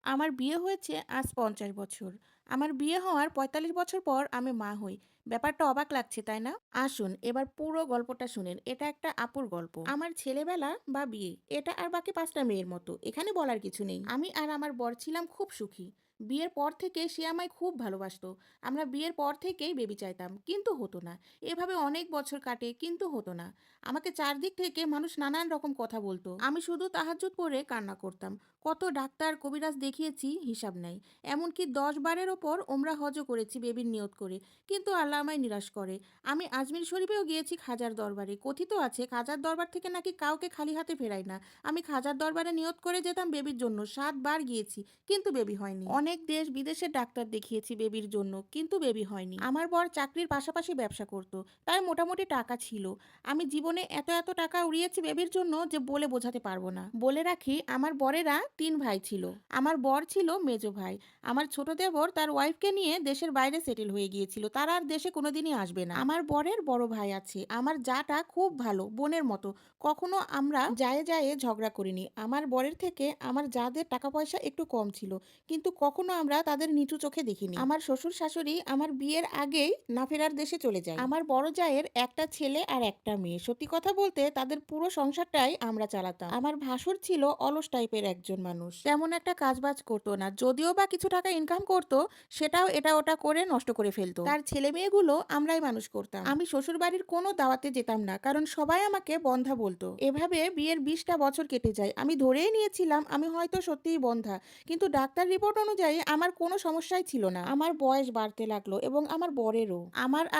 আমার বিয়ে হয়েছে আজ ৫০ বছর। আমার বিয়ে হওয়ার ৪৫ বছর পর আমি মা হই। ব্যাপারটা অবাক লাগছে, তাই না? আসুন এবার পুরো গল্পটা শুনেন। এটা একটা আপুর গল্প। আমার ছেলেবেলা বা বিয়ে, এটা আর বাকি ৫ টা মেয়ের মতো। এখানে বলার কিছু নেই। আমি আর আমার বর ছিলাম খুব সুখী। বিয়ের পর থেকে সে আমায় খুব ভালোবাসতো। আমরা বিয়ের পর থেকেই বেবি চাইতাম, কিন্তু হতো না। এভাবে অনেক বছর কাটে, কিন্তু হতো না। আমাকে চারদিক থেকে মানুষ নানান রকম কথা বলতো। আমি শুধু তাহাজ্জুদ পড়ে কান্না করতাম। কত ডাক্তার কবিরাজ দেখিয়েছি, হিসাব নাই। এমনকি ১০ বারের ওপর ওমরা হজও করেছি বেবির নিয়ত করে, কিন্তু আল্লাহ আমায় নিরাশ করে। আমি আজমির শরীফেও গিয়েছি খাজার দরবারে। কথিত আছে খাজার দরবার থেকে নাকি কাউকে খালি হাতে ফেরায় না। আমি খাজার দরবারে নিয়ত করে যেতাম বেবির জন্য, ৭ বার গিয়েছি, কিন্তু বেবি হয়নি। অনেক দেশ বিদেশের ডাক্তার দেখিয়েছি বেবির জন্য, কিন্তু বেবি হয়নি। আমার বর চাকরির পাশাপাশি ব্যবসা করত, তাই মোটামুটি টাকা ছিল। আমি জীবনে এত এত টাকা উড়িয়েছি বেবির জন্য যে বলে বোঝাতে পারবো না। বলে রাখি, আমার বরেরা ৩ ভাই ছিল। আমার বর ছিল মেজো ভাই। আমার ছোট দেবর তার ওয়াইফকে নিয়ে দেশের বাইরে সেটেল হয়ে গিয়েছিল, তারা আর দেশে কোনোদিনই আসবে না। আমার বরের বড় ভাই আছে। আমার জাটা খুব ভালো, বোনের মতো। কখনো আমরা জায়ে জায়ে ঝগড়া করিনি। আমার বরের থেকে আমার জাদের টাকা পয়সা একটু কম ছিল, কিন্তু কখনো আমরা তাদের নিচু চোখে দেখিনি। আমার শ্বশুর শাশুড়ি আমার বিয়ের আগেই না ফেরার দেশে চলে যায়। আমার বড় জায়ের একটা ছেলে আর একটা মেয়ে। সত্যি কথা বলতে তাদের পুরো সংসারটাই আমরা চালাতাম। আমার ভাসুর ছিল অলস টাইপের একজন মানুষ, তেমন একটা কাজবাজ করতো না। যদিও বা কিছু টাকা ইনকাম করতো, সেটাও এটা ওটা করে নষ্ট করে ফেলতো। তার ছেলে মেয়েগুলো আমরাই মানুষ করতাম। আমি শ্বশুর বাড়ির কোনো দাওয়াতে যেতাম না, কারণ সবাই আমাকে বন্ধা বলতো। এভাবে বিয়ের ২০টা বছর কেটে যায়। আমি ধরেই নিয়েছিলাম আমি হয়তো সত্যিই বন্ধা, কিন্তু ডাক্তার রিপোর্ট অনুযায়ী আমার কোনো সমস্যাই ছিল না। আমার বয়স বাড়তে লাগলো এবং আমার বরেরও।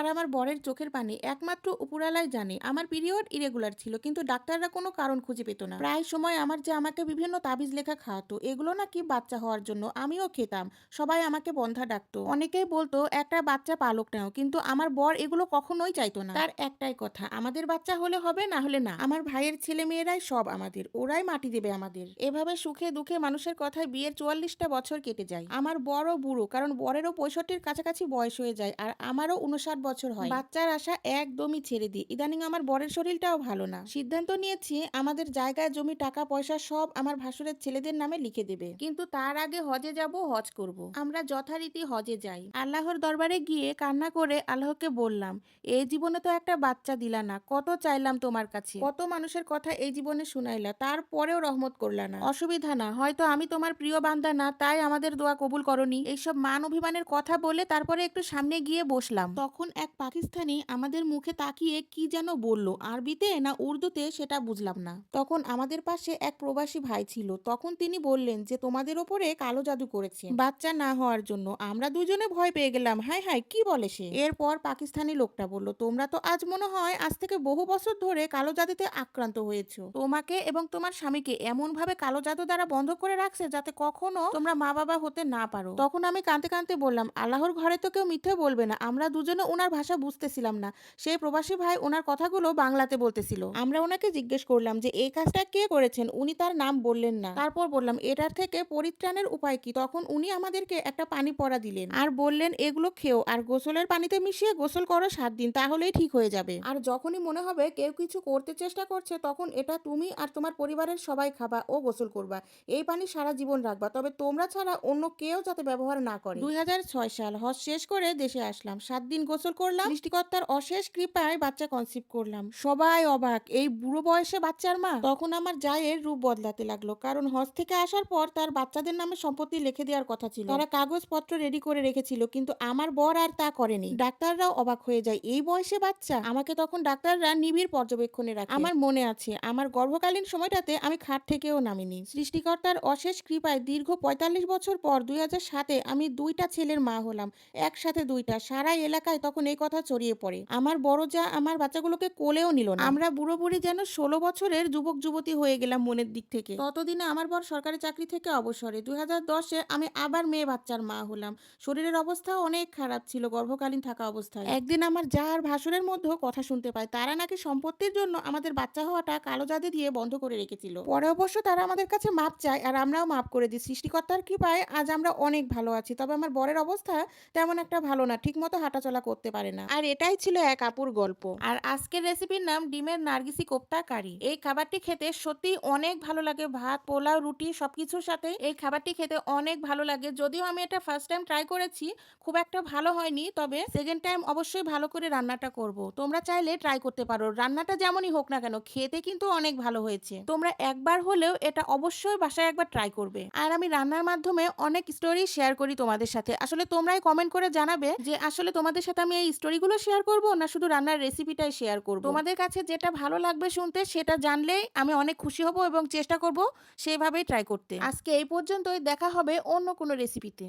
আমার বরের চোখের পানি একমাত্র উপরালাই জানে। আমার পিরিয়ড ইরেগুলার ছিল, কিন্তু ডাক্তাররা কোনো কারণ খুঁজে পেত না। প্রায় সময় আমার যে আমাকে বিভিন্ন তাবিজ লেখা খাওয়াতো, এগুলো নাকি বাচ্চা হওয়ার জন্য। আমিও খেতাম। সবাই আমাকে বন্ধা ডাকতো। অনেকেই বলতো একটা বাচ্চা পালক নাও, কিন্তু আমার বর এগুলো কখনোই চাইতো না। তার একটাই কথা, আমাদের বাচ্চা হলে হবে, না হলে না। আমার ভাইয়ের ছেলে মেয়েরাই সব আমাদের, ওরাই মাটি দেবে আমাদের। এভাবে সুখে দুঃখে মানুষের কথায় বিয়ের ৪৪টা বছর কেটে যায়। আমার বড় বুড়ো, কারণ বরেরও ৬৫-র কাছাকাছি বয়স হয়ে যায়, আর আমারও ৫৯ বছর হয়। বাচ্চার আশা একদমই ছেড়ে দিই। ইদানিং আমার বরের শরীরটাও ভালো না। সিদ্ধান্ত নিয়েছি আমাদের জায়গায় জমি টাকা পয়সা সব আমার ভাসুরের ছেলেদের নামে লিখে দেবে, কিন্তু তার আগে হজে যাব, হজ করব। আমরা যথারীতি হজে যাই। আল্লাহর দরবারে গিয়ে কান্না করে আল্লাহকে বললাম, এই জীবনে তো একটা বাচ্চা দিলা না, কত চাইলাম তোমার কাছে, কত মানুষের কথা এই জীবনে শুনাইলা, তারপরেও রহমত করলা না। অসুবিধা না, হয়তো আমি তোমার প্রিয় বান্দা না, তাই আমাদের দোয়া কবুল করনি। এইসব মান অভিমানের কথা বলে তারপরে একটু সামনে গিয়ে বসলাম। তখন এক পাকিস্তানি আমাদের মুখে তাকিয়ে কি যেন বলল, আরবিতে না উর্দুতে সেটা বুঝলাম না। তখন আমাদের পাশে এক প্রবাসী ভাই ছিল। তখন তিনি বললেন যে তোমাদের ওপরে কালো জাদু করেছে বাচ্চা না হওয়ার জন্য। আমরা দুজনে ভয় পেয়ে গেলাম, হায় হায় কি বলে সে। এরপর পাকিস্তানি লোকটা বলল, তোমরা তো আজ মনে হয় আজ থেকে বহু বছর ধরে কালো জাদুতে আক্রান্ত হয়েছো। তোমাকে এবং তোমার স্বামীকে এমন ভাবে কালো জাদু দ্বারা বন্ধ করে রাখছে যাতে কখনো তোমরা মা বাবা হতে না পারো। তখন আমি কাঁদতে কাঁদতে বললাম, আল্লাহর ঘরে তো কেউ মিথ্যে বলবে না। আমরা দুজনে ওনার ভাষা বুঝতেছিলাম না। সেই প্রবাসী ভাই ওনার কথাগুলো বাংলাতে বলতেছিল। আমরা ওনাকে জিজ্ঞেস করলাম যে এই কাজটা কে করেছেন। উনি তার নাম বললেন না। তারপর বললাম এটার থেকে পরিত্রাণের উপায় কি। তখন উনি আমাদেরকে একটা পানি পড়া দিলেন আর বললেন এগুলো খেও আর গোসলের পানিতে মিশিয়ে গোসল করো ৭ দিন, তাহলেই ঠিক হয়ে যাবে। আর যখনই মনে হবে কেউ কিছু করতে চেষ্টা করছে, তখন এটা তুমি আর তোমার পরিবারের সবাই খাবা ও গোসল করবা। এই পানি সারা জীবন রাখবা, তবে তোমরা ছাড়া অন্য কেউ যাতে ব্যবহার না করে। ২০০৬ সাল হজ শেষ করে দেশে আসলাম। ৭ দিন গোসল করলাম। সৃষ্টিকর্তার অশেষ কৃপায় বাচ্চা কনসিভ করলাম। সবাই অবাক, এই বুড়ো বয়সে বাচ্চার মা। তখন আমার জায়ের রূপ বদলাতে লাগলো, কারণ হজ থেকে আসার পর তার বাচ্চাদের নামে সম্পত্তি লিখে দেওয়ার কথা ছিল। তারা কাগজপত্র রেডি করে রেখেছিল, কিন্তু আমার বর আর তা করেনি। ডাক্তাররাও অবাক হয়ে যায়, এই বয়সে বাচ্চা। আমাকে তখন ডাক্তাররা নিবিড় পর্যবেক্ষণে রাখে। আমার মনে আছে আমার গর্ভকালীন সময়টাতে আমি খাট থেকেও নামিনি। সৃষ্টিকর্তার অশেষ কৃপায় দীর্ঘ ৪৫ বছর পর ২০০৭-এ আমি ২টা ছেলের মা হলাম। একসাথে ২টা। সারা এলাকায় তখন এই কথা ছড়িয়ে পড়ে। আমার বড় যা আমার বাচ্চাগুলোকে কোলেও নিল না। আমরা বুড়ো বুড়ি যেন ১৬ বছরের যুবক যুবতী হয়ে গেলাম মনের দিক থেকে। ততদিনে আমার বর সরকারি চাকরি থেকে অবসরে। ২০১০-এ আমি আবার মেয়ে বাচ্চার মা হলাম। শরীরের অবস্থা অনেক খারাপ ছিল গর্ভকালীন থাকা অবস্থায়। একদিন আমার যা আর ভাসুরের মধ্যেও কথা শুনতে পাই, তারা নাকি সম্পত্তির জন্য আমাদের বাচ্চা হওয়াটা কালো জাদু দিয়ে বন্ধ করে রেখেছিল। পরে অবশ্য তারা আমাদের কাছে মাপ চায় আর আমরাও মাপ করে দিই। সৃষ্টিকর্তার কৃপায় আজ আমরা অনেক ভালো আছি। তবে আমার বরের অবস্থা তেমন একটা ভালো না, ঠিকমতো হাঁটাচলা করতে পারে না। আর এটাই ছিল এক আপুর গল্প। আর আজকের রেসিপির নাম ডিমের নার্গিসি কোপ্তা কারি। এই খাবারটি খেতে সত্যি অনেক ভালো লাগে ভাত, পোলাও, রুটি সবকিছুর সাথে এই খাবারটি খেতে অনেক ভালো লাগে। যদিও আমি এটা ফার্স্ট টাইম ট্রাই করেছি, খুব একটা ভালো হয়নি। তবে সেকেন্ড টাইম অবশ্যই ভালো করে রান্নাটা করব। তোমরা চাইলে ট্রাই করতে পারো। রান্নাটা যেমনই হোক না কেন, খেতে কিন্তু অনেক ভালো হয়েছে। তোমরা একবার হলেও এটা অবশ্যই বাসায় একবার ট্রাই করবে। আর আমি রান্নার মাধ্যমে অনেক স্টোরি শেয়ার করি তোমাদের সাথে। আসলে তোমরাই কমেন্ট করে জানাবে যে আসলে তোমাদের সাথে আমি এই স্টোরিগুলো শেয়ার করব না শুধু রান্নার রেসিপিটাই শেয়ার করব। তোমাদের কাছে যেটা ভালো লাগবে শুনতে সেটা জানলেই আমি অনেক খুশি হব এবং চেষ্টা করব সেভাবেই ট্রাই করতে। আজকে এই পর্যন্তই, দেখা হবে অন্য কোনো রেসিপিতে।